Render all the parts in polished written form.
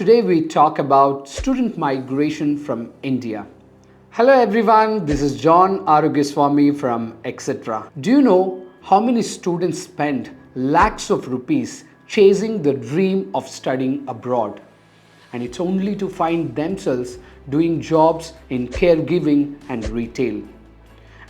Today we talk about student migration from India. Hello everyone, this is John Arugeswamy from Eccetra. Do you know how many students spend lakhs of rupees chasing the dream of studying abroad? And it's only to find themselves doing jobs in caregiving and retail.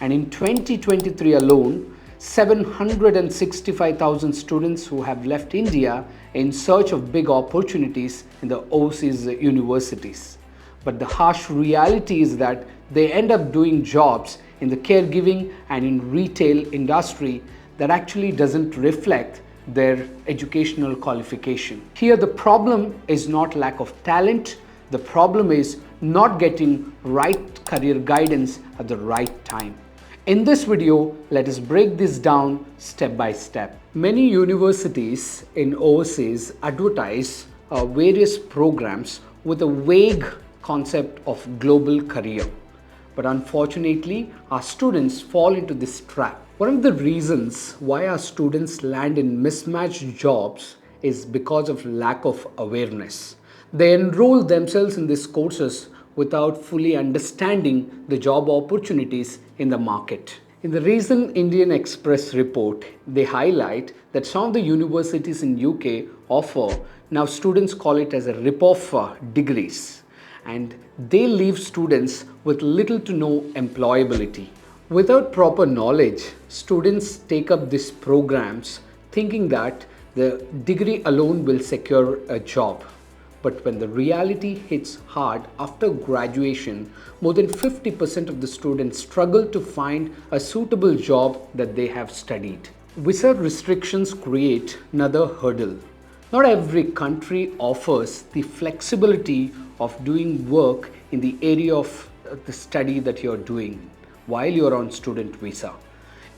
And in 2023 alone, 765,000 students who have left India in search of big opportunities in the overseas universities. But the harsh reality is that they end up doing jobs in the caregiving and in retail industry that actually doesn't reflect their educational qualification. Here the problem is not lack of talent, the problem is not getting right career guidance at the right time. In this video, let us break this down step by step. Many universities in overseas advertise various programs with a vague concept of global career. But unfortunately, our students fall into this trap. One of the reasons why our students land in mismatched jobs is because of lack of awareness. They enroll themselves in these courses without fully understanding the job opportunities in the market. In the recent Indian Express report, they highlight that some of the universities in UK offer, now students call it as a rip-off degrees, and they leave students with little to no employability. Without proper knowledge, students take up these programs thinking that the degree alone will secure a job. But when the reality hits hard after graduation, more than 50% of the students struggle to find a suitable job that they have studied. Visa restrictions create another hurdle. Not every country offers the flexibility of doing work in the area of the study that you're doing while you're on student visa.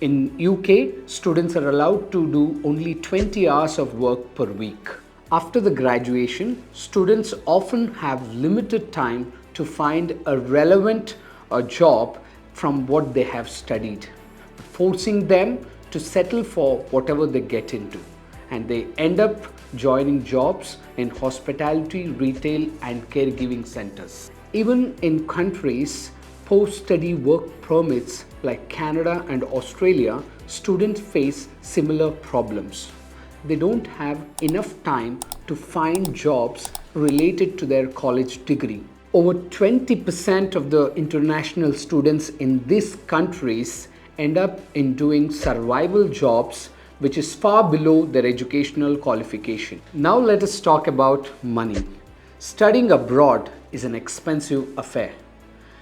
In UK, students are allowed to do only 20 hours of work per week. After the graduation, students often have limited time to find a relevant job from what they have studied, forcing them to settle for whatever they get into. And they end up joining jobs in hospitality, retail, and caregiving centers. Even in countries post-study work permits like Canada and Australia, students face similar problems. They don't have enough time to find jobs related to their college degree. Over 20% of the international students in these countries end up in doing survival jobs, which is far below their educational qualification. Now let us talk about money. Studying abroad is an expensive affair.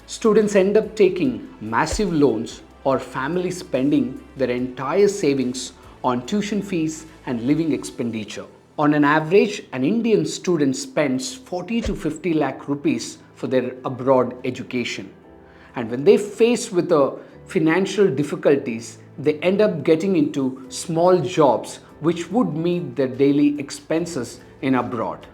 Students end up taking massive loans or family spending their entire savings on tuition fees and living expenditure. On an average, an Indian student spends 40 to 50 lakh rupees for their abroad education. And when they face with the financial difficulties, they end up getting into small jobs which would meet their daily expenses in abroad.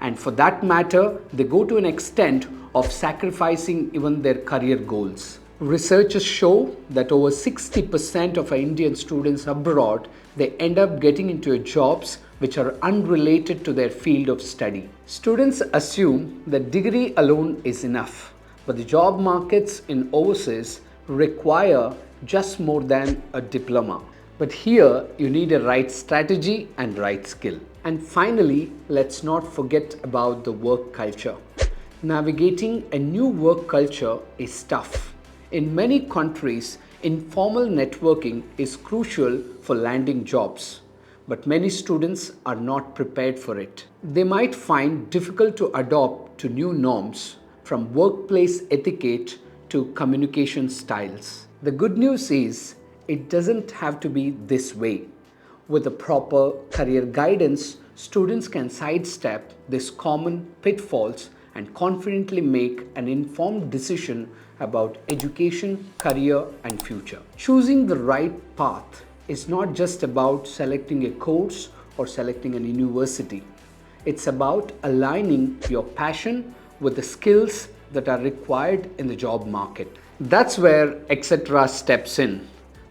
And for that matter, they go to an extent of sacrificing even their career goals. Researchers show that over 60% of our Indian students abroad, they end up getting into jobs which are unrelated to their field of study. Students assume that degree alone is enough, but the job markets in overseas require just more than a diploma. But here you need a right strategy and right skill. And finally, let's not forget about the work culture. Navigating a new work culture is tough. In many countries, informal networking is crucial for landing jobs, but many students are not prepared for it. They might find difficult to adopt to new norms, from workplace etiquette to communication styles. The good news is, it doesn't have to be this way. With a proper career guidance, students can sidestep these common pitfalls and confidently make an informed decision about education, career, and future. Choosing the right path is not just about selecting a course or selecting a university. It's about aligning your passion with the skills that are required in the job market. That's where Eccetra steps in.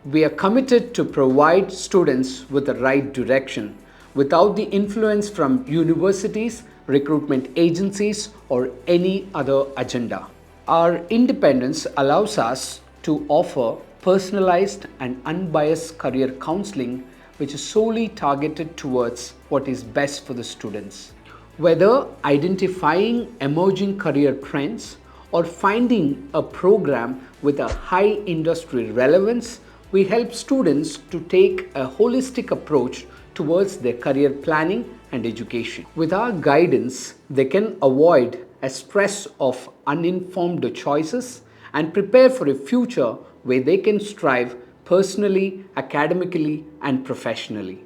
We are committed to provide students with the right direction without the influence from universities, recruitment agencies, or any other agenda. Our independence allows us to offer personalized and unbiased career counseling, which is solely targeted towards what is best for the students. Whether identifying emerging career trends or finding a program with a high industry relevance, we help students to take a holistic approach towards their career planning and education. With our guidance, they can avoid a stress of uninformed choices and prepare for a future where they can strive personally, academically, and professionally.